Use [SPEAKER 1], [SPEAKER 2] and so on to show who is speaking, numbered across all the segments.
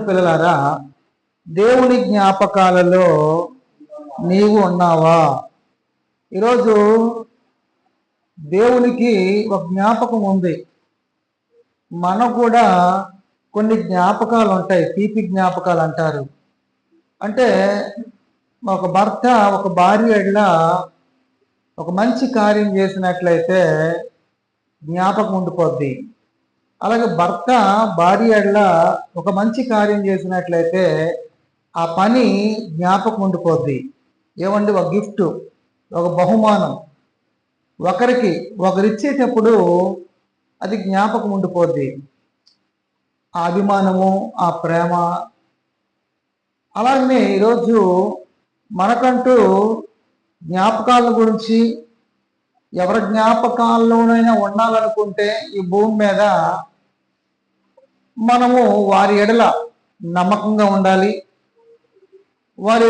[SPEAKER 1] పిల్లలారా, దేవుని జ్ఞాపకాలలో నీవు ఉన్నావా? ఈరోజు దేవునికి ఒక జ్ఞాపకం ఉంది. మనకు కూడా కొన్ని జ్ఞాపకాలు ఉంటాయి, తీపి జ్ఞాపకాలు అంటారు. అంటే ఒక భర్త ఒక భార్య ఎడల ఒక మంచి కార్యం చేసినట్లయితే జ్ఞాపకం ఉండిపోద్ది. అలాగే భర్త భార్య ఎడల ఒక మంచి కార్యం చేసినట్లయితే ఆ పని జ్ఞాపకం ఉండిపోద్ది. ఏమండి, ఒక గిఫ్ట్, ఒక బహుమానం ఒకరిచ్చేటప్పుడు అది జ్ఞాపకం ఉండిపోద్ది. ఆ అభిమానము, ఆ ప్రేమ. అలాగనే ఈరోజు మనకంటూ జ్ఞాపకాల గురించి ఎవరి జ్ఞాపకాల్లోనైనా ఉండాలనుకుంటే ఈ భూమి మీద మనము వారి ఎడల నమ్మకంగా ఉండాలి. వారు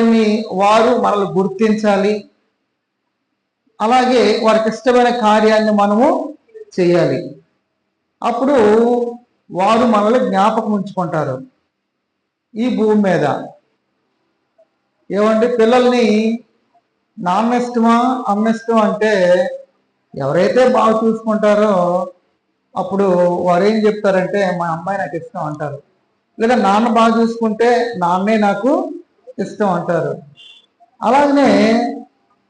[SPEAKER 1] మనల్ని గుర్తించాలి. అలాగే వారికి ఇష్టమైన కార్యాన్ని మనము చేయాలి. అప్పుడు వారు మనల్ని జ్ఞాపకం ఉంచుకుంటారు ఈ భూమి మీద. ఏమండి, పిల్లల్ని నాన్న ఇష్టమా అమ్మ ఇష్టం అంటే ఎవరైతే బాగా చూసుకుంటారో అప్పుడు వారు ఏం చెప్తారంటే మా అమ్మాయి నాకు ఇష్టం అంటారు. లేదా నాన్న బాగా చూసుకుంటే నాన్నే నాకు ఇష్టం అంటారు. అలాగనే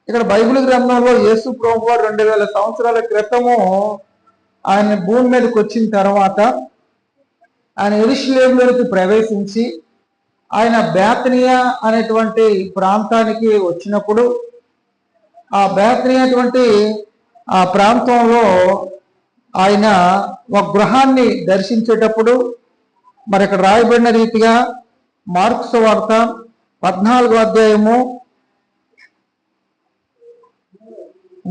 [SPEAKER 1] ఇక్కడ బైబిల్ గ్రంథంలో యేసు ప్రభువారు 2000 సంవత్సరాల క్రితము ఆయన భూమి మీదకి వచ్చిన తర్వాత ఆయన యెరూషలేములోకి ప్రవేశించి ఆయన బేతనియా అనేటువంటి ప్రాంతానికి వచ్చినప్పుడు ఆ బేతనియా అటువంటి ఆ ప్రాంతంలో ఆయన ఒక గృహాన్ని దర్శించేటప్పుడు మరి ఇక్కడ రాయబడిన రీతిగా మార్కు సువార్త 14వ అధ్యాయము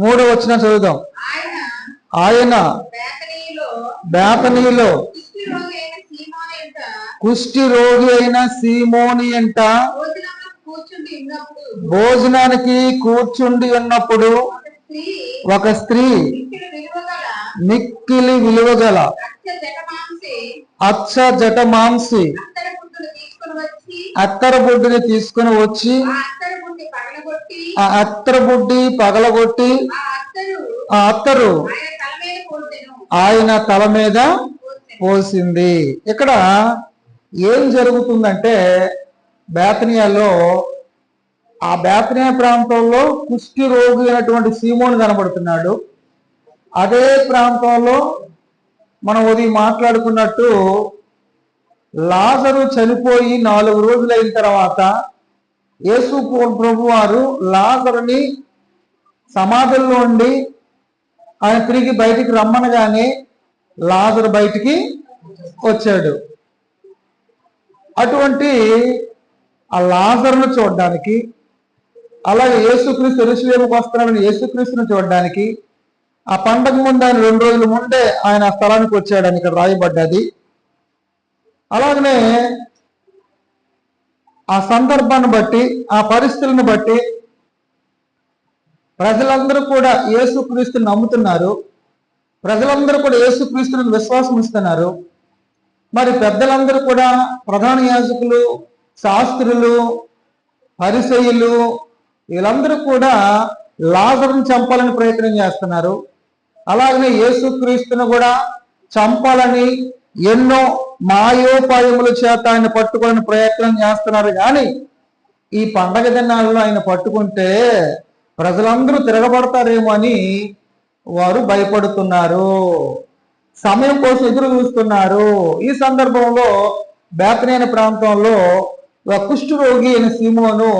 [SPEAKER 1] 3వ వచనం చదువుదాం. ఆయన బేతనీలో కుష్టి రోగి అయిన సీమోని అంట భోజనానికి కూర్చుండి ఉన్నప్పుడు ఒక స్త్రీ మిక్కిలి విలువగల అచ్చ జటమాంసి అత్తర బుడ్డిని తీసుకుని వచ్చి ఆ అత్తర బుడ్డి పగలగొట్టి ఆ అత్తరు ఆయన తల మీద పోసింది. ఇక్కడ ఏం జరుగుతుందంటే బేతనియాలో ఆ బేతనియా ప్రాంతంలో కుష్టి రోగి అయినటువంటి సీమోను కనబడుతున్నాడు. అదే ప్రాంతంలో మనం ఉదయం మాట్లాడుకున్నట్టు లాజరు చనిపోయి 4 రోజులైన తర్వాత యేసు ప్రభు వారు లాజరుని సమాధుల్లో ఉండి ఆయన తిరిగి బయటికి రమ్మనగానే లాజరు బయటికి వచ్చాడు. అటువంటి ఆ లాజరును చూడడానికి, అలాగే యేసుక్రీస్తు యెరూషలేముకు వస్తున్నాడని యేసుక్రీస్తును చూడడానికి ఆ పండగ ముందు ఆయన 2 రోజుల ముందే ఆయన ఆ స్థలానికి వచ్చాడని ఇక్కడ రాయబడ్డది. అలాగనే ఆ సందర్భాన్ని బట్టి, ఆ పరిస్థితులను బట్టి ప్రజలందరూ కూడా యేసుక్రీస్తుని నమ్ముతున్నారు. ప్రజలందరూ కూడా యేసుక్రీస్తుని విశ్వాసం ఇస్తున్నారు. మరి పెద్దలందరూ కూడా ప్రధాన యాజకులు, శాస్త్రులు, పరిసయ్యులు వీళ్ళందరూ కూడా లాజరును చంపాలని ప్రయత్నం చేస్తున్నారు. అలాగనే యేసుక్రీస్తును కూడా చంపాలని ఎన్నో మాయోపాయముల చేత ఆయన పట్టుకోవాలని ప్రయత్నం చేస్తున్నారు. కానీ ఈ పండగ దినాల్లో ఆయన పట్టుకుంటే ప్రజలందరూ తిరగబడతారేమో అని వారు భయపడుతున్నారు, సమయం కోసం ఎదురు చూస్తున్నారు. ఈ సందర్భంలో బేతనియా ప్రాంతంలో ఒక కుష్టు రోగి అయిన సీమోను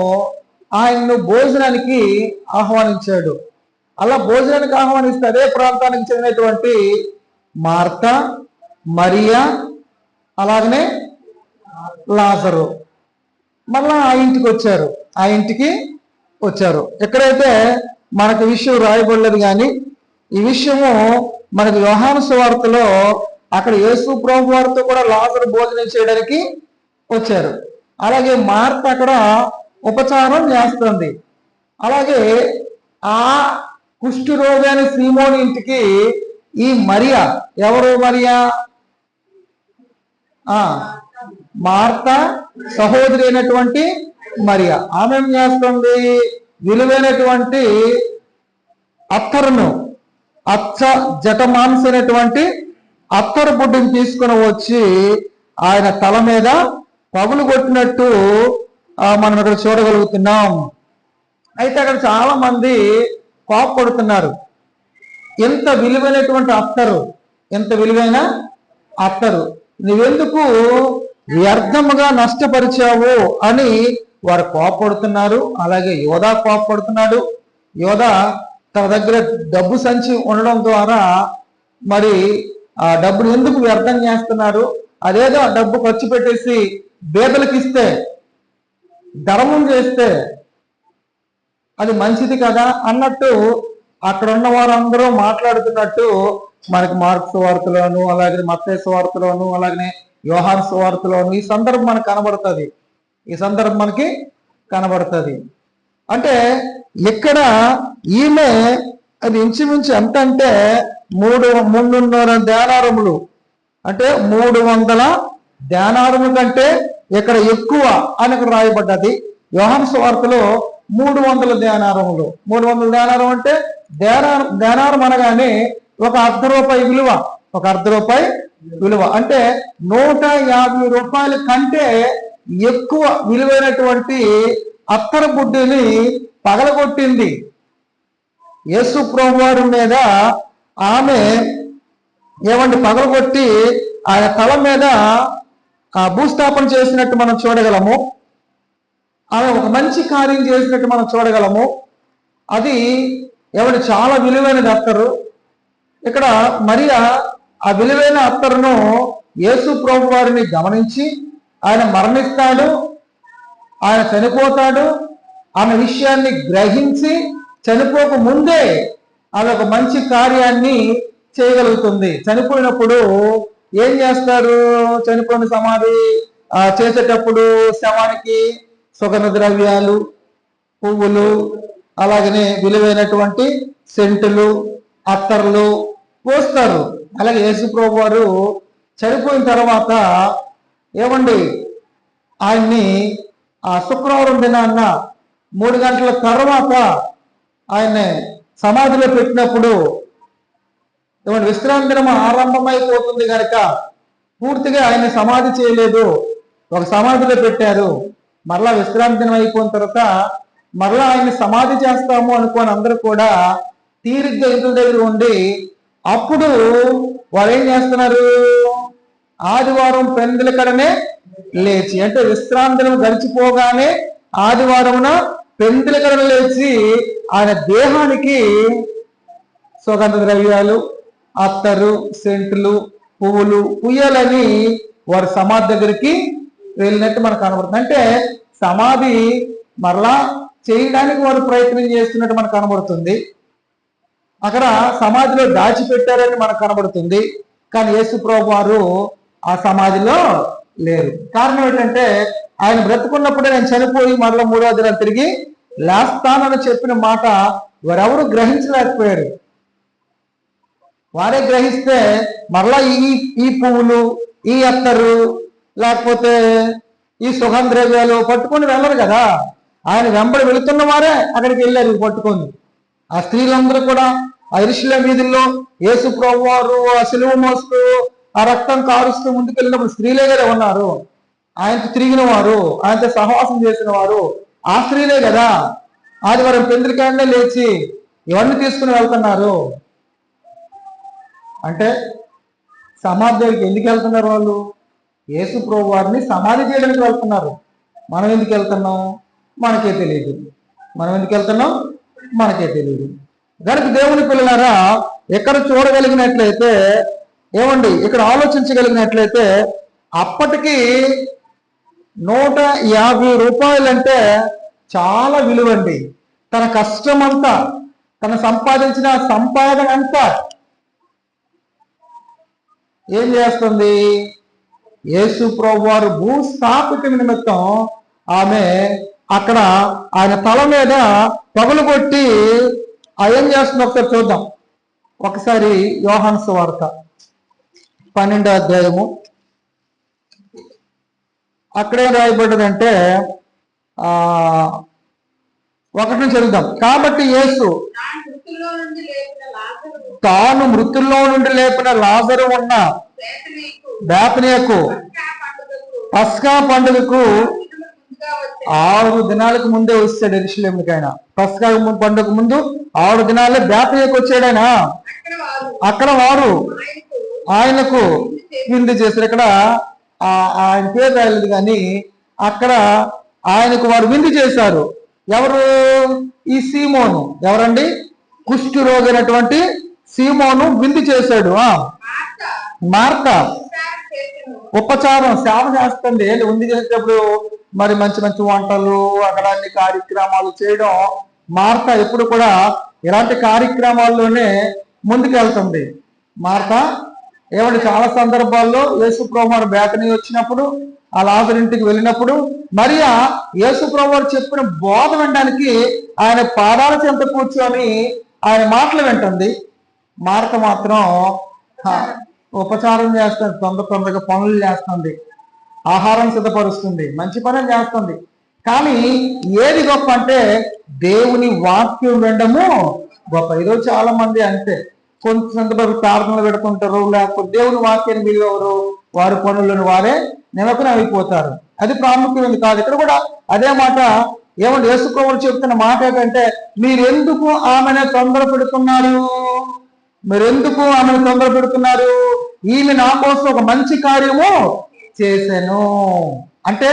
[SPEAKER 1] ఆయన్ను భోజనానికి ఆహ్వానించాడు. అలా భోజనానికి ఆహ్వానిస్తే అదే ప్రాంతానికి చెందినటువంటి మార్తా, మరియా, అలాగనే లాజరు మళ్ళా ఆ ఇంటికి వచ్చారు. ఎక్కడైతే మనకు విషయం రాయబడలేదు, కానీ ఈ విషయము మనకు యోహాను సువార్తలో అక్కడ యేసు ప్రభు వారితో కూడా లాజరు భోజనం చేయడానికి వచ్చారు. అలాగే మార్త అక్కడ ఉపచారం చేస్తుంది. అలాగే ఆ కుష్టు రోగైన సీమోని ఇంటికి ఈ మరియా, ఎవరు మరియా? మార్త సహోదరి అయినటువంటి మరియా. ఆమె ఏం చేస్తుంది? విలువైనటువంటి అత్తరును, జటమాంసైనటువంటి అత్తరు బుడ్డిని తీసుకుని వచ్చి ఆయన తల మీద పగులు కొట్టినట్టు మనం ఇక్కడ చూడగలుగుతున్నాం. అయితే అక్కడ చాలా మంది కోపపడుతున్నారు. ఎంత విలువైనటువంటి అత్తరు, ఎంత విలువైన అత్తరు, నువ్వెందుకు వ్యర్థముగా నష్టపరిచావు అని వారు కోపపడుతున్నారు. అలాగే యోధా కోపపడుతున్నాడు. యోధా తన దగ్గర డబ్బు సంచి ఉండడం ద్వారా మరి ఆ డబ్బును ఎందుకు వ్యర్థం చేస్తున్నారు? అదేదో ఆ డబ్బు ఖర్చు పెట్టేసి బేదలకు ఇస్తే, ధర్మం చేస్తే అది మంచిది కదా అన్నట్టు అక్కడ ఉన్న వారందరూ మాట్లాడుతున్నట్టు మనకి మార్క్స్ వార్తలోను, అలాగే మత్తయి వార్తలోను, అలాగే యోహాను సువార్తలోను ఈ సందర్భం మనకు కనబడుతుంది. మనకి కనబడుతుంది. అంటే ఇక్కడ ఈమె అది ఇంచుమించు ఎంత అంటే 300 దేనారములు, అంటే 300 దేనారముల కంటే ఇక్కడ ఎక్కువ అని ఇక్కడ రాయబడ్డది. యోహాను సువార్తలో 300 దేనారములు. 300 దేనారం అంటే దేనారం అనగానే ఒక ₹1 విలువ, విలువ అంటే 150 రూపాయల కంటే ఎక్కువ విలువైనటువంటి అత్తరు బుడ్డిని పగలగొట్టింది. యేసు ప్రభువారి మీద ఆమె పగలగొట్టి ఆయన తల మీద భూస్థాపన చేసినట్టు మనం చూడగలము. ఆమె ఒక మంచి కార్యం చేసినట్టు మనం చూడగలము. అది చాలా విలువైనది అత్తరు. ఇక్కడ మరియా ఆ విలువైన అత్తరును యేసు ప్రభు వారిని గమనించి ఆయన మరణిస్తాడు, ఆయన చనిపోతాడు ఆమె విషయాన్ని గ్రహించి చనిపోక ముందే ఆమె ఒక మంచి కార్యాన్ని చేయగలుగుతుంది. చనిపోయినప్పుడు ఏం చేస్తారు? చనిపోయిన సమాధి చేసేటప్పుడు శవానికి సుగంధ ద్రవ్యాలు, పువ్వులు, అలాగనే విలువైనటువంటి సెంటులు, అత్తర్లు పోస్తారు. అలాగే యేసు ప్రభు వారు చనిపోయిన తర్వాత ఆయన్ని శుక్రవారం దినాన్న 3 గంటల తర్వాత ఆయన్ని సమాధిలో పెట్టినప్పుడు విశ్రాంతి దినం ఆరంభమైపోతుంది కనుక పూర్తిగా ఆయన సమాధి చేయలేదు, ఒక సమాధిలో పెట్టారు. మరలా విశ్రాంతి దినం అయిపోయిన తర్వాత మరలా ఆయన్ని సమాధి చేస్తాము అనుకోని అందరూ కూడా తీరిగ్గా ఇంటి దగ్గర ఉండి, అప్పుడు వారు ఏం చేస్తున్నారు? ఆదివారం పెందల కడనే లేచి, అంటే విశ్రాంతి దినం గడిచిపోగానే ఆదివారమున పెందల కడన లేచి ఆయన దేహానికి సుగంధ ద్రవ్యాలు, అత్తరు, సెంట్లు, పువ్వులు పుయ్యాలని వారు సమాధి దగ్గరికి వెళ్ళినట్టు మనకు కనబడుతుంది. అంటే సమాధి మరలా చేయడానికి వారు ప్రయత్నం చేస్తున్నట్టు మనకు కనబడుతుంది. అక్కడ సమాధిలో దాచిపెట్టారని మనకు కనబడుతుంది. కానీ యేసు ప్రభు వారు ఆ సమాధిలో లేరు. కారణం ఏంటంటే ఆయన బ్రతుకున్నప్పుడే నేను చనిపోయి మరలా 3వ దినం తిరిగి లేస్తానని చెప్పిన మాట వారెవరు గ్రహించలేకపోయారు. వారే గ్రహిస్తే మరలా ఈ పువ్వులు, ఈ అత్తరు, లేకపోతే ఈ సుగంధ ద్రవ్యాలు పట్టుకొని వెళ్ళరు కదా. ఆయన వెంబడి వెళుతున్న వారే అక్కడికి వెళ్ళారు పట్టుకొని. ఆ స్త్రీలందరూ కూడా ఆ యెరూషలేము వీధుల్లో యేసు ప్రభు వారు ఆ సిలువ మోస్తూ ఆ రక్తం కారుస్తూ ముందుకెళ్ళినప్పుడు స్త్రీలే కదా ఉన్నారు. ఆయనతో తిరిగిన వారు, ఆయనతో సహవాసం చేసిన వారు ఆ స్త్రీలే కదా. ఆదివారం పెందలకాడనే లేచి ఎవరిని తీసుకుని వెళ్తున్నారు అంటే సమాధి దగ్గరికి ఎందుకు వెళ్తున్నారు? వాళ్ళు యేసు ప్రభు వారిని సమాధి చేయడానికి వెళ్తున్నారు. మనం ఎందుకు వెళ్తున్నాం? మనకే తెలియదు. కనుక దేవుని పిల్లలారా, ఎక్కడ చూడగలిగినట్లయితే ఇక్కడ ఆలోచించగలిగినట్లయితే అప్పటికి 150 రూపాయలంటే చాలా విలువండి. తన కష్టమంతా, తన సంపాదించిన సంపాదన అంతా ఏం చేస్తుంది? యేసు ప్రభు వారు భూస్థాపిత నిమిత్తం ఆమె అక్కడ ఆయన తల మీద పగులు కొట్టి ఏం చేస్తుంది ఒకసారి చూద్దాం. ఒకసారి యోహాను సువార్త 12వ అధ్యాయము అక్కడేం రాయబడ్డదంటే 1 నుంచి చదువుదాం. కాబట్టి యేసు తాను మృతుల్లో నుండి లేపిన లాజరు ఉన్న బేతనియకు పస్కా పండుగకు 6 దినాలకు ముందే వచ్చాడు యెరూషలేముకి. ఆయన పస్కా పండుగ ముందు 6 దినాలే బేతనియకు వచ్చాడు. ఆయన అక్కడ వారు ఆయనకు విందు చేశారు. ఇక్కడ ఆయన పేరు రాయలేదు కానీ అక్కడ ఆయనకు వారు విందు చేశారు. ఎవరు? ఈ సీమోను. ఎవరండి? కుష్టు రోగి అయినటువంటి సీమోను విందు చేశాడు. మార్త ఉపచారం సేవ చేస్తుంది. విందు చేసేటప్పుడు మరి మంచి మంచి వంటలు, అక్కడ అన్ని కార్యక్రమాలు చేయడం. మార్త ఎప్పుడు కూడా ఇలాంటి కార్యక్రమాల్లోనే ముందుకెళ్తుంది. మార్త ఏమంటే చాలా సందర్భాల్లో యేసు ప్రభువారు బేతనీ వచ్చినప్పుడు, ఆ లాజరు ఇంటికి వెళ్ళినప్పుడు మరియా యేసు ప్రభువారు చెప్పిన బోధ వినడానికి ఆయన పాదాల చెంత కూర్చొని ఆయన మాటలు వింటుంది. మార్త మాత్రం ఉపచారం చేస్తుంది, తొందరగా పనులు చేస్తుంది, ఆహారం సిద్ధపరుస్తుంది, మంచి పనులు చేస్తుంది. కానీ ఏది గొప్ప అంటే దేవుని వాక్యం వినడము గొప్ప. ఈరోజు చాలా మంది అంతే, కొంత సందర్భాలు ప్రార్థనలు పెడుతుంటారు, లేకపోతే దేవుని వాక్యాన్ని విలువరు, వారి పనులను వారే నిమగ్నం అయిపోతారు. అది ప్రాముఖ్యమైనది కాదు. ఇక్కడ కూడా అదే మాట. ఏమంటే యేసు ప్రభువు చెప్తున్న మాట ఏంటంటే, మీరెందుకు ఆమెను తొందర పెడుతున్నారు? మీరెందుకు ఆమెను తొందర పెడుతున్నారు? ఈమె నా కోసం ఒక మంచి కార్యము చేశాను అంటే,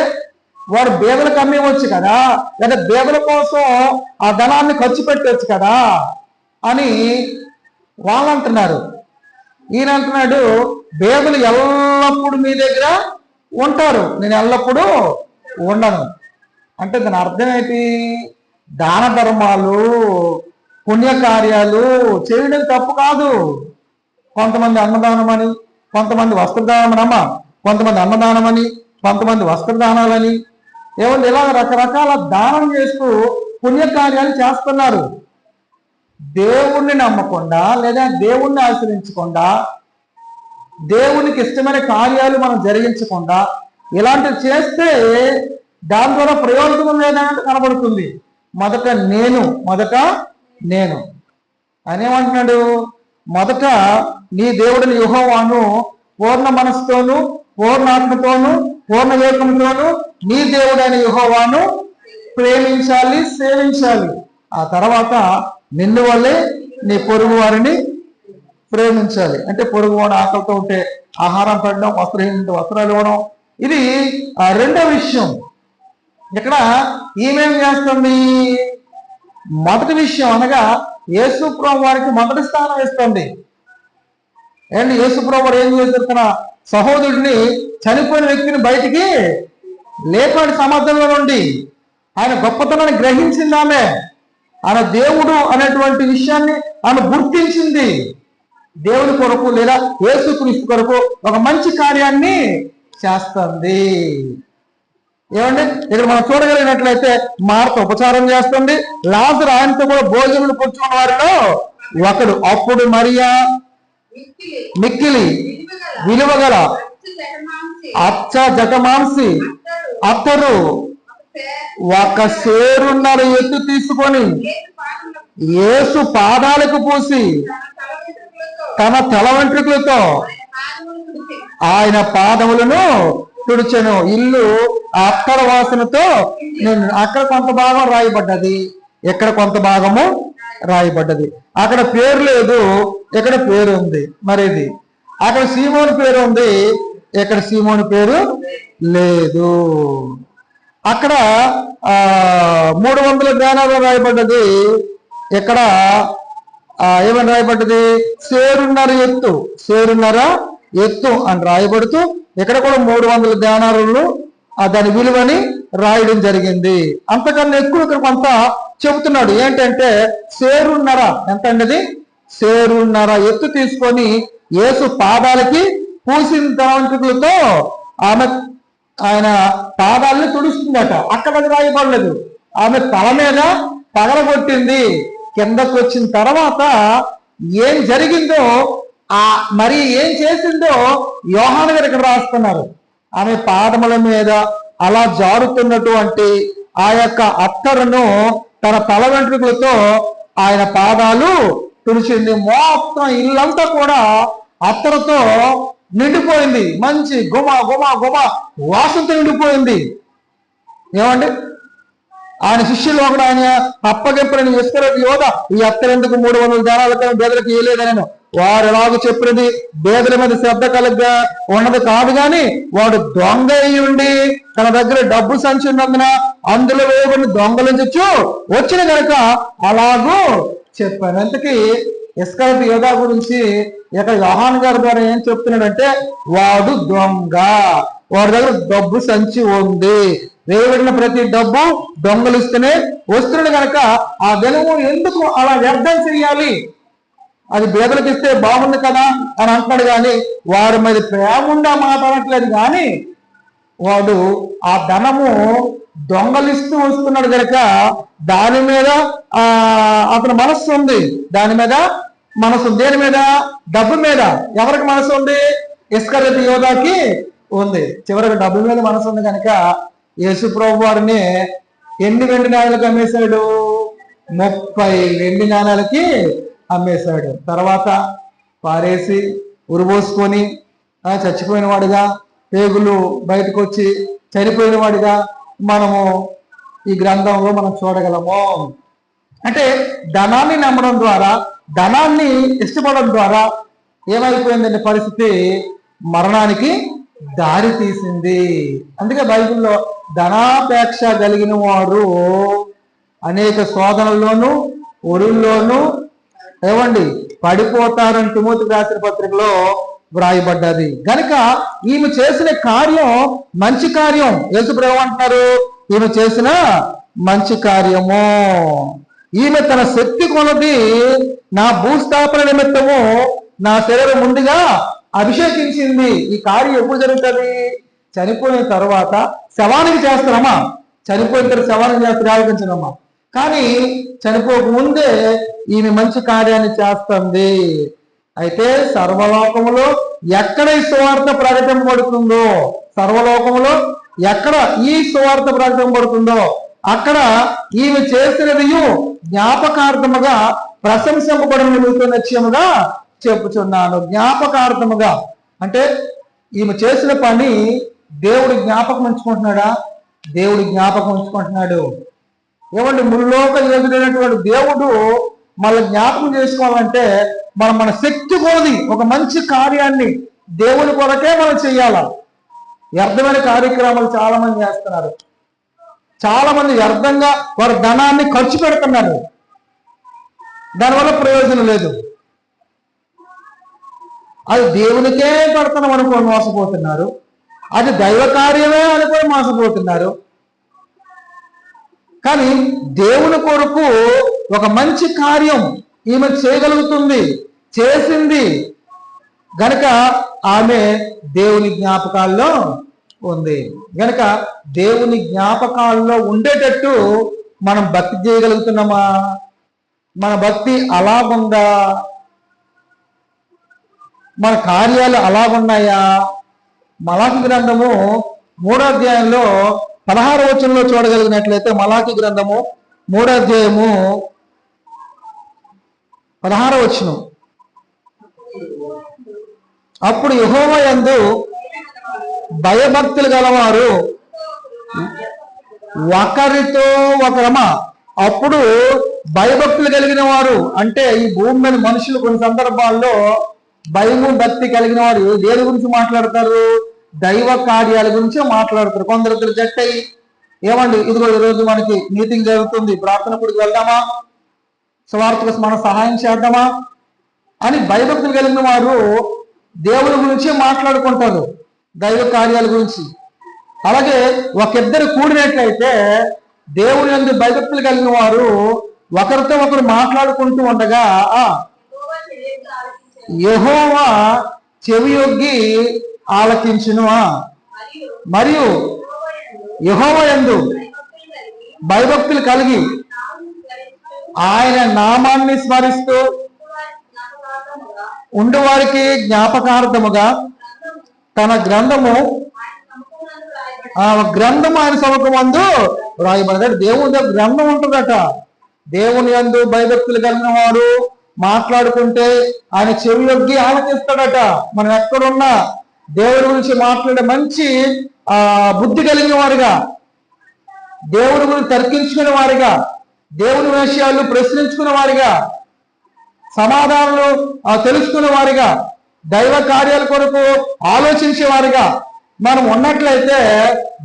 [SPEAKER 1] వారు బేదలకు అమ్మేవచ్చు కదా, లేదా బేదల కోసం ఆ ధనాన్ని ఖర్చు పెట్టవచ్చు కదా అని వాళ్ళు అంటున్నారు. ఈయన అంటున్నాడు, బేదలు ఎల్లప్పుడూ మీ దగ్గర ఉంటారు, నేను ఎల్లప్పుడూ ఉండను. అంటే దాని అర్థం ఏంటి? దాన ధర్మాలు, పుణ్యకార్యాలు చేయడం తప్పు కాదు. కొంతమంది అన్నదానం అని, కొంతమంది వస్త్రదానం, కొంతమంది అన్నదానం అని, కొంతమంది వస్త్రదానాలని, ఏమంటే ఇలా రకరకాల దానం చేస్తూ పుణ్యకార్యాలు చేస్తున్నారు. దేవుణ్ణి నమ్మకుండా లేదా దేవుణ్ణి ఆశ్రయించకుండా, దేవునికి ఇష్టమైన కార్యాలు మనం జరిగించకుండా ఇలాంటివి చేస్తే దాని ద్వారా ప్రయోజనం లేదన్నట్టు కనబడుతుంది. మొదట నేను అనేమంటున్నాడు. మొదట నీ దేవుడిని యెహోవాను పూర్ణ మనసుతోను, పూర్ణాత్మతోను, పూర్ణ వివేకంతోను నీ దేవుడైన యెహోవాను ప్రేమించాలి, సేవించాలి. ఆ తర్వాత నిన్ను వల్లే నీ పొరుగు వారిని ప్రేమించాలి. అంటే పొరుగు వాడు ఆకలితో ఉంటే ఆహారం పెట్టడం, వస్త్రహీనంటే వస్త్రాలు ఇవ్వడం, ఇది రెండో విషయం. ఇక్కడ ఈమెం చేస్తుంది? మొదటి విషయం అనగా యేసు ప్రభువు వారికి మొదటి స్థానం ఇస్తుంది. అండ్ యేసు ప్రభువు వారు ఏం చేశారు? తన సహోదరుడిని, చనిపోయిన వ్యక్తిని బయటికి లేపాడు సమాజంలో నుండి. ఆయన గొప్పతనాన్ని గ్రహించింది ఆమె. ఆయన దేవుడు అనేటువంటి విషయాన్ని ఆమె గుర్తించింది. దేవుని కొరకు లేదా యేసుక్రీస్తు కొరకు ఒక మంచి కార్యాన్ని చేస్తుంది. ఏమండి, ఇక్కడ మనం చూడగలిగినట్లయితే మార్త ఉపచారం చేస్తుంది, లాజరు ఆయనతో కూడా భోజనం కూర్చున్న వారిలో ఒకడు. అప్పుడు మరియా మిక్కిలి విలువగల అచ్చ జటమాంసి అత్తరు ఒక సేరున్నర ఎత్తు తీసుకొని యేసు పాదాలకు పూసి తన తల వెంట్రుకలతో ఆయన పాదములను తుడిచెను. ఇల్లు అత్తర వాసనతో నేను. అక్కడ కొంత భాగం రాయబడ్డది, ఇక్కడ కొంత భాగము రాయబడ్డది. అక్కడ పేరు లేదు, ఇక్కడ పేరు ఉంది. మరిది అక్కడ సీమోను పేరు ఉంది, ఇక్కడ సీమోను పేరు లేదు. అక్కడ 300 గ్రానాలు రాయబడ్డది, ఇక్కడ ఏమని రాయబడ్డది? సేరున్నర ఎత్తు అని రాయబడుతూ ఇక్కడ కూడా 300 దేనారులు దాని విలువని రాయడం జరిగింది. అంతకన్నా ఎక్కువ ఇక్కడ కొంత చెబుతున్నాడు. ఏంటంటే సేరున్నర, ఎంత అండి? సేరున్నర ఎత్తు తీసుకొని యేసు పాదాలకి పూసిన తలంటులతో ఆమె ఆయన పాదాలని తుడుస్తుందట. అక్కడ అది రాయబడలేదు. ఆమె తల మీద పగలగొట్టింది. కిందకు వచ్చిన తర్వాత ఏం జరిగిందో, మరి ఏం చేసిందో యోహాను గారు ఇక్కడ రాస్తున్నారు. ఆమె పాదముల మీద అలా జారుతున్నటువంటి ఆ యొక్క అత్తరును తన తల వెంట్రుకలతో ఆయన పాదాలు తుడిచింది. మొత్తం ఇల్లంతా కూడా అత్తరుతో నిండిపోయింది. మంచి గుమ గుమ గుమ వాసనతో నిండిపోయింది. ఏమండి, ఆయన శిష్యులు ఒకడు ఆయన అప్పగింపని ఇస్కరియోతు యోధ ఈ అత్తరెందుకు 300 జనాలతో బేదలకు ఇయ్యలేదని వారు ఎలాగో చెప్పినది బేదల మీద శ్రద్ధ కలిగ్గా ఉన్నది కాదు, కానీ వాడు దొంగ అయి ఉండి తన దగ్గర డబ్బు సంచి ఉన్నందున అందులో వేయబడిన దొంగలించచ్చు వచ్చిన కనుక అలాగూ చెప్పాను. అందుకే ఇస్కరియోతు యోధ గురించి ఇక్కడ యోహాను గారి ద్వారా ఏం చెప్తున్నాడంటే, వాడు దొంగ, వాడి దగ్గర డబ్బు సంచి ఉంది, వేయబడిన ప్రతి డబ్బు దొంగలిస్తూనే వస్తున్నాడు కనుక ఆ వెలుగు ఎందుకు అలా వ్యర్థం చేయాలి, అది బేదలకు ఇస్తే బాగుంది కదా అని అంటున్నాడు. కానీ వారి మీద ప్రేమ ఉండా మాట్లాడట్లేదు, కానీ వాడు ఆ ధనము దొంగలిస్తూ వస్తున్నాడు కనుక దాని మీద అతని మనస్సు ఉంది. దాని మీద మనసు, దేని మీద? డబ్బు మీద. ఎవరికి మనసు ఉంది? ఇస్కరియోతు యోధాకి ఉంది. చివరికి డబ్బు మీద మనసు ఉంది కనుక యేసు ప్రభు వారిని ఎన్ని వెండి నాణాలకు అమ్మేశాడు? 30 వెండి నాణాలకి అమ్మేశాడు. తర్వాత పారేసి ఉరిపోసుకొని చచ్చిపోయిన వాడిగా, పేగులు బయటకు వచ్చి చనిపోయిన వాడిగా మనము ఈ గ్రంథంలో మనం చూడగలము. అంటే ధనాన్ని నమ్మడం ద్వారా, ధనాన్ని ఇష్టపడడం ద్వారా ఏమైపోయిందంటే పరిస్థితి మరణానికి దారి తీసింది. అందుకే బైబిల్లో ధనాపేక్ష కలిగిన వారు అనేక శోధనల్లోనూ ఒరుల్లోనూ ఏమండి పడిపోతారని తిమోతికి రాసిన పత్రికలో వ్రాయబడ్డది. కనుక ఈమె చేసిన కార్యం మంచి కార్యం. యేసు ప్రభువు అంటున్నారు, ఈమె చేసిన మంచి కార్యము. ఈమె తన శక్తి కొలది నా భూస్థాపన నిమిత్తము నా శరీరం ముందుగా అభిషేకించింది. ఈ కార్యం ఎప్పుడు జరుగుతుంది? చనిపోయిన తర్వాత శవానికి చేస్తారమ్మా. చనిపోయిన తర్వాత శవానికి చేస్తారు, ఆలోచించడమ్మా. కానీ చనిపోక ముందే ఈమె మంచి కార్యాన్ని చేస్తుంది. అయితే సర్వలోకములో ఎక్కడ ఈ సువార్త ప్రకటింపబడుతుందో, సర్వలోకములో ఎక్కడ ఈ సువార్త ప్రకటింపబడుతుందో అక్కడ ఈమె చేసినది జ్ఞాపకార్థముగా ప్రశంసింపబడిన నిత్యముగా చెప్పుచున్నాను. జ్ఞాపకార్థముగా అంటే ఈమె చేసిన పని దేవుడి జ్ఞాపకం ఉంచుకుంటున్నాడా? దేవుడి జ్ఞాపకం ఉంచుకుంటున్నాడు. ఏమంటే ముల్లోక యోధుడైనటువంటి దేవుడు మళ్ళీ జ్ఞాపకం చేసుకోవాలంటే మన శక్తి కొలది ఒక మంచి కార్యాన్ని దేవుని కొరకే మనం చెయ్యాల. వ్యర్థమైన కార్యక్రమాలు చాలా మంది చేస్తున్నారు. చాలా మంది వ్యర్థంగా వారి ధనాన్ని ఖర్చు పెడుతున్నారు, దానివల్ల ప్రయోజనం లేదు. అది దేవునికే పెడతాం అనుకోని మోసపోతున్నారు, అది దైవ కార్యమే అనుకోని మోసపోతున్నారు. కానీ దేవుని కొరకు ఒక మంచి కార్యం ఈమె చేయగలుగుతుంది, చేసింది గనక ఆమె దేవుని జ్ఞాపకాల్లో ఉంది. గనక దేవుని జ్ఞాపకాల్లో ఉండేటట్టు మనం భక్తి చేయగలుగుతున్నామా? మన భక్తి అలాగుందా? మన కార్యాలు అలాగున్నాయా? మలాకి గ్రంథము 3వ అధ్యాయంలో 16వ వచనంలో చూడగలిగినట్లయితే, మలాకి గ్రంథము 3వ అధ్యాయము 16వ వచనం, అప్పుడు యెహోవా యందు భయభక్తులు గలవారు ఒకరితో ఒకరమా. అప్పుడు భయభక్తులు కలిగిన వారు అంటే ఈ భూమి మీద మనుషులు కొన్ని సందర్భాల్లో భయము భక్తి కలిగిన వారు దేని గురించి మాట్లాడతారు? దైవ కార్యాల గురించి మాట్లాడతారు. కొందరు జట్టయి ఏమండి, ఇదిగో ఈరోజు మనకి మీటింగ్ జరుగుతుంది, ప్రార్థన గుడికి వెళ్దామా, స్వార్థకు మనం సహాయం చేద్దామా అని భయభక్తులు కలిగిన వారు దేవుని గురించి మాట్లాడుకుంటారు, దైవ కార్యాల గురించి. అలాగే ఒకిద్దరు కూడినట్లయితే దేవుని యందు భయభక్తులు కలిగిన వారు ఒకరితో ఒకరు మాట్లాడుకుంటూ ఉండగా యెహోవా చెవియొగ్గి ఆలకించును. మరియు యెహోవా యందు భయభక్తులు కలిగి ఆయన నామాన్ని స్మరిస్తూ ఉండు వారికి జ్ఞాపకార్థముగా తన గ్రంథము ఆ గ్రంథం ఆయన సముఖమందు రాయబడతాడు. దేవుని దగ్గర గ్రంథం ఉంటుందట. దేవుని యందు భయభక్తులు కలిగిన వారు మాట్లాడుకుంటే ఆయన చెవియొగ్గి ఆలకిస్తాడట. మనం ఎక్కడున్నా దేవుడి గురించి మాట్లాడే మంచి బుద్ధి కలిగిన వారుగా, దేవుడి గురించి తర్కించుకునే వారిగా, దేవుని విషయాలు ప్రశ్నించుకునే వారిగా, సమాధానాలు తెలుసుకునే వారిగా, దైవ కార్యాల కొరకు ఆలోచించే వారిగా మనం ఉన్నట్లయితే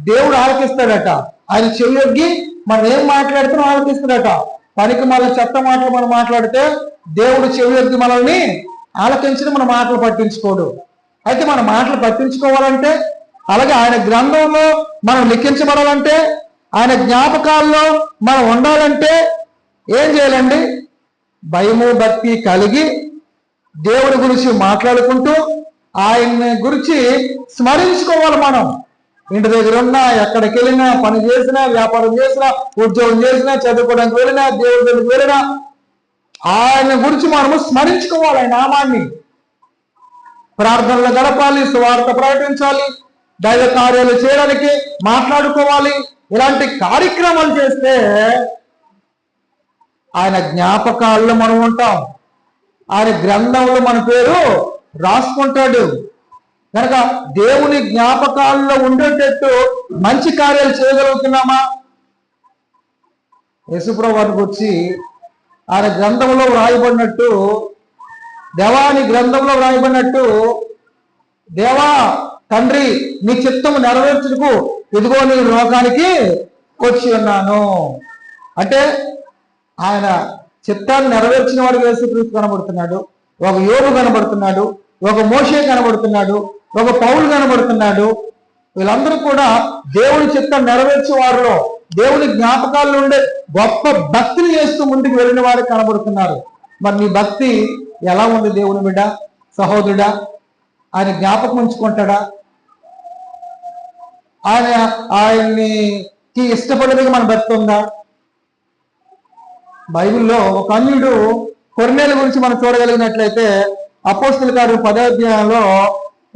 [SPEAKER 1] దేవుడు ఆలకిస్తాడట. ఆయన చెవియొగ్గి మనం ఏం మాట్లాడుతున్నా ఆలకిస్తాడట. పనికి మళ్ళీ చెత్త మాటలు మనం మాట్లాడితే దేవుడు చెవియొగ్గి మనల్ని ఆలకించిన మన మాటలు పట్టించుకోడు. అయితే మన మాటలు పట్టించుకోవాలంటే, అలాగే ఆయన గ్రంథంలో మనం లిఖించబడాలంటే, ఆయన జ్ఞాపకాల్లో మనం ఉండాలంటే ఏం చేయాలండి? భయము భక్తి కలిగి దేవుడి గురించి మాట్లాడుకుంటూ ఆయన్ని గురించి స్మరించుకోవాలి. మనం ఇంటి దగ్గర ఉన్నా, ఎక్కడికి వెళ్ళినా, పని చేసినా, వ్యాపారం చేసినా, ఉద్యోగం చేసినా, చదువుకోవడానికి వెళ్ళినా, దేవుడి దగ్గరికి వెళ్ళినా ఆయన గురించి మనము స్మరించుకోవాలి. ఆయన నామాన్ని ప్రార్థనలు గడపాలి, సువార్త ప్రకటించాలి, దైవ కార్యాలు చేయడానికి మాట్లాడుకోవాలి. ఇలాంటి కార్యక్రమాలు చేస్తే ఆయన జ్ఞాపకాల్లో మనం ఉంటాం. ఆయన గ్రంథంలో మన పేరు రాసుకుంటాడు. కనుక దేవుని జ్ఞాపకాల్లో ఉండేటట్టు మంచి కార్యాలు చేయగలుగుతున్నామా? యేసుప్రభు వారికి వచ్చి ఆయన గ్రంథంలో వ్రాయబడినట్టు, దేవాని గ్రంథంలో వ్రాయబడినట్టు, దేవా తండ్రి నీ చిత్తము నెరవేర్చుటకు ఇదిగో నీ లోకానికి వచ్చి ఉన్నాను అంటే ఆయన చిత్తాన్ని నెరవేర్చిన వాడికి యేసుక్రీస్తు కనబడుతున్నాడు. ఒక యోబు కనబడుతున్నాడు, ఒక మోషే కనబడుతున్నాడు, ఒక పౌలు కనబడుతున్నాడు. వీళ్ళందరూ కూడా దేవుని చిత్తాన్ని నెరవేర్చే వారిలో, దేవుని జ్ఞాపకాల్లో ఉండే గొప్ప భక్తిని చేస్తూ ముందుకు వెళ్ళిన వారికి కనబడుతున్నారు. మరి నీ భక్తి ఎలా ఉంది? దేవుని బిడ్డ, సహోదరుడా, ఆయన జ్ఞాపకం ఉంచుకుంటాడా? ఆయనకి ఇష్టపడేదిగా మన భక్తి ఉందా? బైబిల్లో ఒక అన్యుడు కొర్నేలు గురించి మనం చూడగలిగినట్లయితే అపోస్తలుల కార్యం 10వ అధ్యాయంలో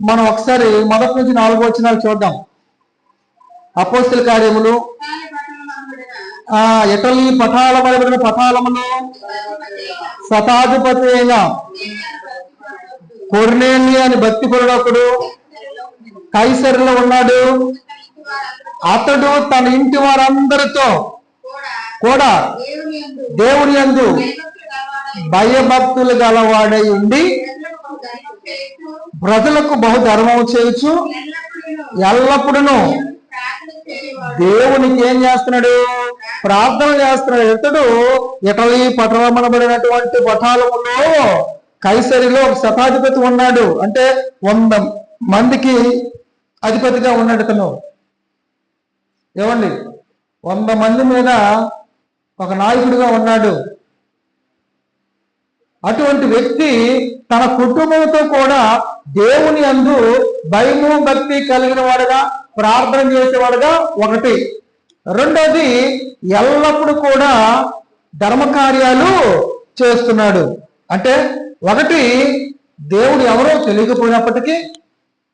[SPEAKER 1] మనం ఒకసారి 1 నుంచి 4 వచనాలు చూద్దాం. అపోస్తలుల కార్యములు ఇటలీ పటాలమనబడిన పటాలములో శతాధిపతి అయిన కొర్నేలి అని భక్తిపరుడు ఒకడు కైసరులో ఉన్నాడు. అతడు తన ఇంటి వారందరితో కూడా దేవుని యందు భయభక్తులు గలవాడై ఉండి ప్రజలకు బహు ధర్మం చేయొచ్చు ఎల్లప్పుడూ దేవునికి ఏం చేస్తున్నాడు? ప్రార్థన చేస్తున్నాడు. ఇతడు ఇటలీ పట్టణమనబడినటువంటి పటాలములో కైసరిలో ఒక శతాధిపతి ఉన్నాడు. అంటే 100 మందికి అధిపతిగా ఉన్నాడు. ఇతను ఏమండి 100 మంది మీద ఒక నాయకుడిగా ఉన్నాడు. అటువంటి వ్యక్తి తన కుటుంబంతో కూడా దేవుని యందు భయము భక్తి కలిగిన వాడుగా, ప్రార్థన చేసేవాడుగా ఒకటి. రెండోది, ఎల్లప్పుడూ కూడా ధర్మకార్యాలు చేస్తున్నాడు. అంటే ఒకటి, దేవుడు ఎవరో తెలియకపోయినప్పటికీ,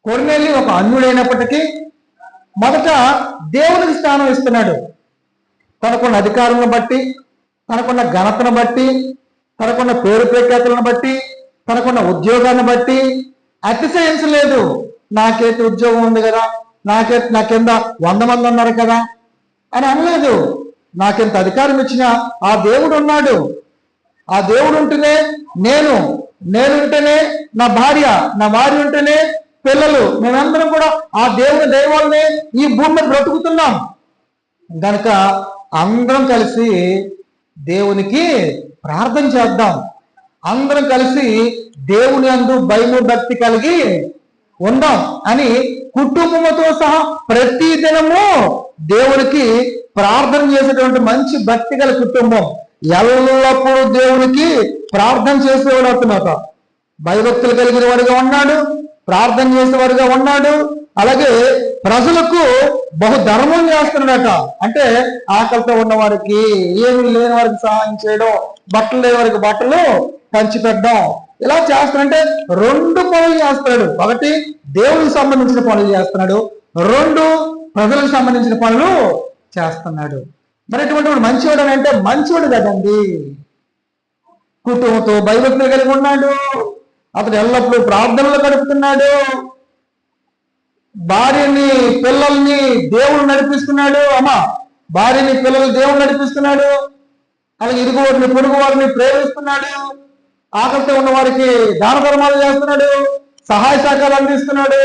[SPEAKER 1] కొర్నేలి ఒక అన్యుడైనప్పటికీ మొదట దేవునికి స్థానం ఇస్తున్నాడు. తనకున్న అధికారులను బట్టి, తనకున్న ఘనతను బట్టి, తనకున్న పేరు ప్రఖ్యాతులను బట్టి, తనకున్న ఉద్యోగాన్ని బట్టి అతిశయించలేదు. నాకైతే ఉద్యోగం ఉంది కదా, నా కింద 100 మంది ఉన్నారు కదా అని అనలేదు. నాకెంత అధికారం ఇచ్చినా ఆ దేవుడు ఉన్నాడు. ఆ దేవుడు ఉంటేనే నేనుంటేనే నా భార్య ఉంటేనే పిల్లలు, మేమందరం కూడా ఆ దేవుని దైవాలనే ఈ భూమి మీద బ్రతుకుతున్నాం. గనక అందరం కలిసి దేవునికి ప్రార్థన చేద్దాం. అందరం కలిసి దేవుని యందు భయము భక్తి కలిగి ఉందాం అని కుటుంబంతో సహా ప్రతి దినము దేవునికి ప్రార్థన చేసేటువంటి మంచి భక్తి గల కుటుంబం ఎల్లప్పుడూ దేవునికి ప్రార్థన చేసేవాడు అవుతున్నాడు. భయభక్తులు కలిగిన వాడిగా ఉన్నాడు, ప్రార్థన చేసేవాడిగా ఉన్నాడు. అలాగే ప్రజలకు బహు ధర్మం చేస్తున్నాడట. అంటే ఆకలితో ఉన్న వారికి, ఏమీ లేని వారికి సహాయం చేయడం, బట్టలు లేని వారికి బట్టలు పంచిపెట్టడం, ఇలా చేస్తాడంటే 2 పనులు చేస్తున్నాడు. ఒకటి, దేవునికి సంబంధించిన పనులు చేస్తున్నాడు. 2, ప్రజలకు సంబంధించిన పనులు చేస్తున్నాడు. మరి అటువంటి మంచివాడు అని అంటే మంచివాడు కదండి. కుటుంబంతో భయభక్తులు కలిగి ఉన్నాడు, అతడు ఎల్లప్పుడూ ప్రార్థనలు గడుపుతున్నాడు, భార్యని పిల్లల్ని దేవుడు నడిపిస్తున్నాడు. భార్యని పిల్లలు దేవుడు నడిపిస్తున్నాడు. అలాగే ఇరుగు వారిని పొరుగు వారిని ప్రేమిస్తున్నాడు, ఆకలితో ఉన్న వారికి దాన ధర్మాలు చేస్తున్నాడు, సహాయ సహకారాలు అందిస్తున్నాడు.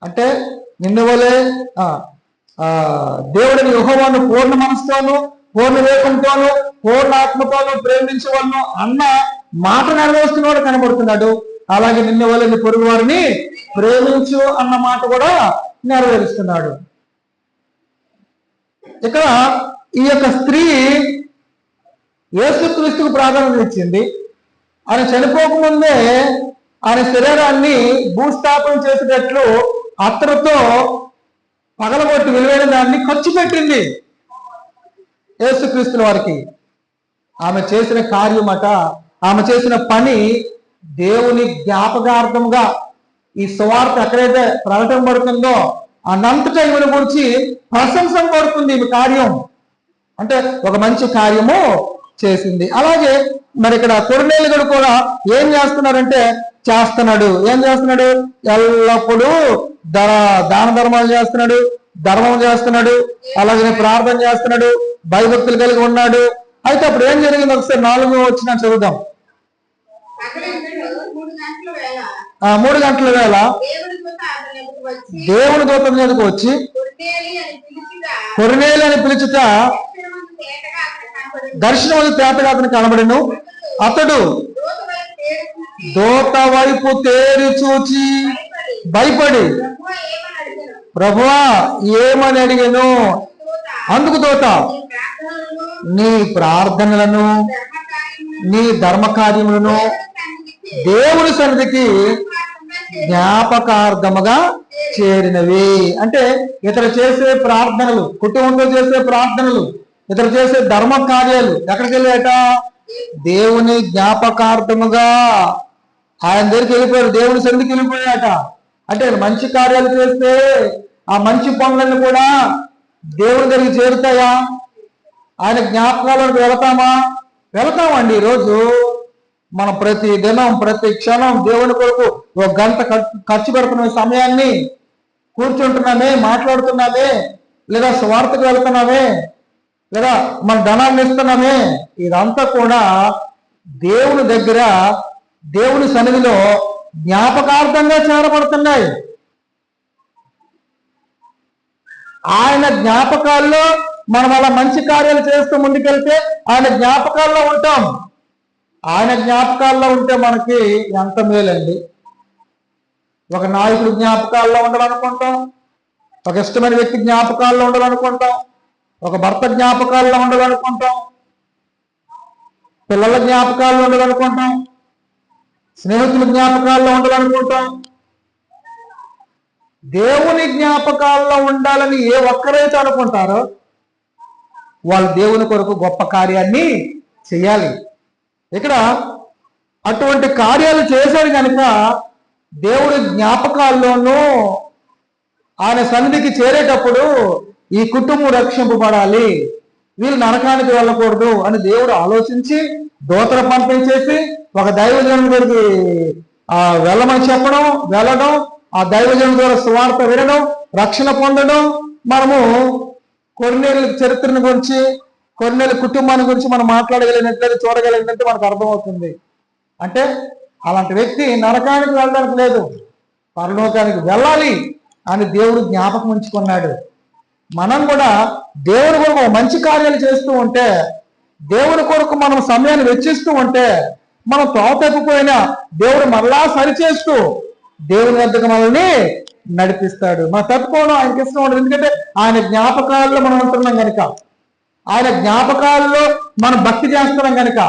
[SPEAKER 1] అంటే నిన్నవలే దేవుడిని యెహోవాను పూర్ణ మనసుతోను పూర్ణ వివేకంతోను పూర్ణ ఆత్మతోను ప్రేమించవలను అన్న మాట నెరవేరుస్తున్న వాడు కనబడుతున్నాడు. అలాగే నిన్నవలే నీ పొరుగు వారిని ప్రేమించు అన్న మాట కూడా నెరవేరుస్తున్నాడు. ఇక్కడ ఈ యొక్క స్త్రీ యేసుక్రీస్తుకు ప్రాధాన్యత ఇచ్చింది. ఆయన చనిపోకముందే ఆయన శరీరాన్ని భూస్థాపన చేసేటట్లు అత్తరుతో పగలగొట్టి విలువైన దాన్ని ఖర్చు పెట్టింది యేసుక్రీస్తుల వారికి. ఆమె చేసిన కార్యమట, ఆమె చేసిన పని దేవుని జ్ఞాపకార్థంగా ఈ సువార్త ఎక్కడైతే ప్రకటన పడుతుందో అనంతటా ఈమెను గురించి ప్రశంస పడుతుంది. ఈ కార్యం అంటే ఒక మంచి కార్యము చేసింది. అలాగే మరి ఇక్కడ కొర్నేలియుడు కూడా ఏం చేస్తున్నారంటే ఏం చేస్తున్నాడు? ఎల్లప్పుడూ దాన ధర్మాలు చేస్తున్నాడు, ధర్మం చేస్తున్నాడు, అలాగే ప్రార్థన చేస్తున్నాడు, భయభక్తులు కలిగి ఉన్నాడు. అయితే అప్పుడు ఏం జరిగింది? ఒకసారి 4వ వచనం చదువుదాం. 3 గంటల వేళ దేవుని దూత మీదకు వచ్చి కొర్నేలి అని పిలుచుట దర్శనం తేటగా అతను కనబడెను. అతడు దూత వైపు తేరి చూచి భయపడి ప్రభువా ఏమని అడిగాను. అందుకు దూత నీ ప్రార్థనలను నీ ధర్మ కార్యములను దేవుని సన్నిధికి జ్ఞాపకార్థముగా చేరినవి. అంటే ఇతరు చేసే ప్రార్థనలు, కుటుంబంలో చేసే ప్రార్థనలు, ఇతరు చేసే ధర్మ కార్యాలు ఎక్కడికి వెళ్ళాయట? దేవుని జ్ఞాపకార్థముగా ఆయన దగ్గరికి వెళ్ళిపోయారు, దేవుని సన్నిధికి వెళ్ళిపోయాట. అంటే మంచి కార్యాలు చేస్తే ఆ మంచి పనులను కూడా దేవుని దగ్గరికి చేరుతాయా? ఆయన జ్ఞాపకాలకు వెళతామండి. ఈరోజు మనం ప్రతి దినం ప్రతి క్షణం దేవుని కొరకు 1 గంట ఖర్చు పెడుతున్న సమయాన్ని కూర్చుంటున్నామే, మాట్లాడుతున్నామే, లేదా స్వార్థకు వెళ్తున్నామే, లేదా మన ధనాన్ని ఇస్తున్నామే. ఇదంతా కూడా దేవుని దగ్గర దేవుని సన్నిధిలో జ్ఞాపకార్థంగా చేరబడుతున్నాయి. ఆయన జ్ఞాపకాల్లో మనం అలా మంచి కార్యాలు చేస్తూ ముందుకెళ్తే ఆయన జ్ఞాపకాల్లో ఉంటాం. ఆయన జ్ఞాపకాల్లో ఉంటే మనకి ఎంత మేలండి. ఒక నాయకుడు జ్ఞాపకాల్లో ఉండాలనుకుంటాం, ఒక ఇష్టమైన వ్యక్తి జ్ఞాపకాల్లో ఉండాలనుకుంటాం, ఒక భర్త జ్ఞాపకాల్లో ఉండాలనుకుంటాం, పిల్లల జ్ఞాపకాల్లో ఉండాలనుకుంటాం, స్నేహితుల జ్ఞాపకాల్లో ఉండాలనుకుంటాం. దేవుని జ్ఞాపకాల్లో ఉండాలని ఏ ఒక్కరైతే అనుకుంటారో వాళ్ళు దేవుని కొరకు గొప్ప కార్యాన్ని చేయాలి. ఇక్కడ అటువంటి కార్యాలు చేశారు కనుక దేవుడి జ్ఞాపకాల్లోనూ ఆయన సన్నిధికి చేరేటప్పుడు ఈ కుటుంబం రక్షింపబడాలి, వీళ్ళు నరకానికి వెళ్ళకూడదు అని దేవుడు ఆలోచించి దూతలు పంపించేసి ఒక దైవజనుడి దగ్గరికి వెళ్ళమని చెప్పడం, వెళ్ళడం, ఆ దైవజనుడి ద్వారా సువార్త వినడం, రక్షణ పొందడం. మనము కొర్నేలి చరిత్రను గురించి, కొర్నేలి కుటుంబాన్ని గురించి మనం మాట్లాడగలిగినట్లయితే, చూడగలిగినట్టు మనకు అర్థమవుతుంది. అంటే అలాంటి వ్యక్తి నరకానికి వెళ్ళడానికి లేదు, పరలోకానికి వెళ్ళాలి అని దేవుడు జ్ఞాపకం ఉంచుకున్నాడు. మనం కూడా దేవుని కొరకు మంచి కార్యాలు చేస్తూ ఉంటే, దేవుని కొరకు మనం సమయాన్ని వెచ్చిస్తూ ఉంటే, మనం తప్పిపోయినా దేవుడు మరలా సరిచేస్తూ దేవుని వద్దకు మనల్ని నడిపిస్తాడు. మనం తప్పుకోవడం ఆయనకి ఇష్టం ఉండదు. ఎందుకంటే ఆయన జ్ఞాపకాల్లో మనం ఉంటున్నాం కనుక, ఆయన జ్ఞాపకాల్లో మనం భక్తి చేస్తున్నాం కనుక,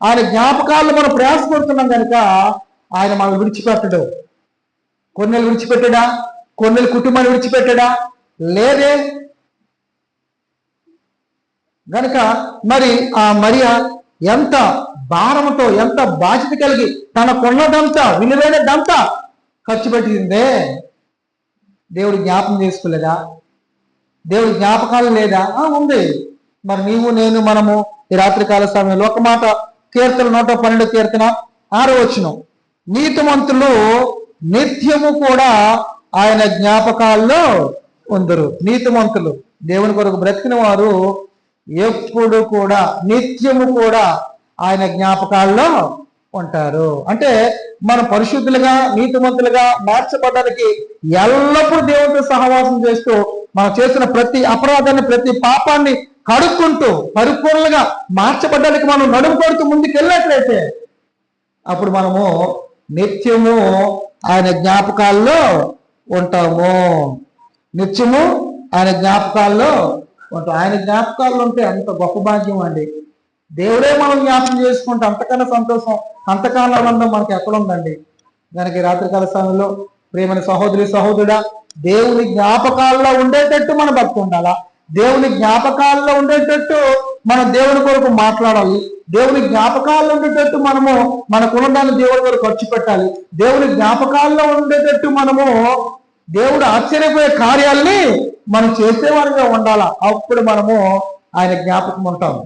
[SPEAKER 1] ఆయన జ్ఞాపకాల్లో మనం ప్రయాసపడుతున్నాం కనుక ఆయన మనల్ని విడిచిపెట్టడు. కొన్నేళ్ళు విడిచిపెట్టాడా? కొన్నేళ్ళు కుటుంబాన్ని విడిచిపెట్టాడా? లేదే. గనుక మరి ఆ మరియా ఎంత భారంతో, ఎంత బాధ్యత కలిగి తనకున్నదంతా, విలువైనదంతా ఖర్చు పెట్టిందే. దేవుడు జ్ఞాపకం చేసుకోలేదా? దేవుడి జ్ఞాపకాలు లేదా? ఉంది. మరి నీవు నేను మనము ఈ రాత్రికాల సమయంలో ఒక మాట, కీర్తన 112 కీర్తన 6వ వచనం, నీతిమంతులు నిత్యము కూడా ఆయన జ్ఞాపకాల్లో ఉందరు. నీతిమంతులు, దేవుని కొరకు బ్రతికిన వారు ఎప్పుడు కూడా నిత్యము కూడా ఆయన జ్ఞాపకాల్లో ఉంటారు. అంటే మనం పరిశుద్ధులుగా నీతిమంతులుగా మార్చబడడానికి ఎల్లప్పుడూ దేవునితో సహవాసం చేస్తూ మనం చేసిన ప్రతి అపరాధాన్ని ప్రతి పాపాన్ని కడుక్కుంటూ పరిపూర్ణంగా మార్చబడడానికి మనం నడుము కొడుతూ ముందుకు వెళ్ళినట్లయితే అప్పుడు మనము నిత్యము ఆయన జ్ఞాపకాల్లో ఉంటాము. నిత్యము ఆయన జ్ఞాపకాల్లో ఉంటాం. ఆయన జ్ఞాపకాల్లో ఉంటే అంత గొప్ప భాగ్యం అండి. దేవుడే మనం జ్ఞాపకం చేసుకుంటే అంతకన్నా సంతోషం, అంతకన్నా ఆనందం మనకి ఎక్కడ ఉందండి. దానికి రాత్రికాల సమయంలో ప్రియమైన సహోదరి సహోదరుడా, దేవుని జ్ఞాపకాల్లో ఉండేటట్టు మన భక్తి ఉండాలా. దేవుని జ్ఞాపకాల్లో ఉండేటట్టు మనం దేవుని కొరకు మాట్లాడాలి. దేవుని జ్ఞాపకాల్లో ఉండేటట్టు మనము మనకున్నదాన్ని దేవుని కొరకు ఖర్చు పెట్టాలి. దేవుని జ్ఞాపకాల్లో ఉండేటట్టు మనము దేవుడు ఆశ్చర్యపోయే కార్యాలని మనం చేసేవారిగా ఉండాలా. అప్పుడు మనము ఆయన జ్ఞాపకం ఉంటాము.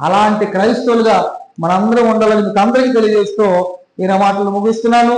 [SPEAKER 1] అలాంటి క్రైస్తవులుగా మనందరం ఉండాలని మీకు అందరికీ తెలియజేస్తూ ఈయన మాటలు ముగిస్తున్నాను.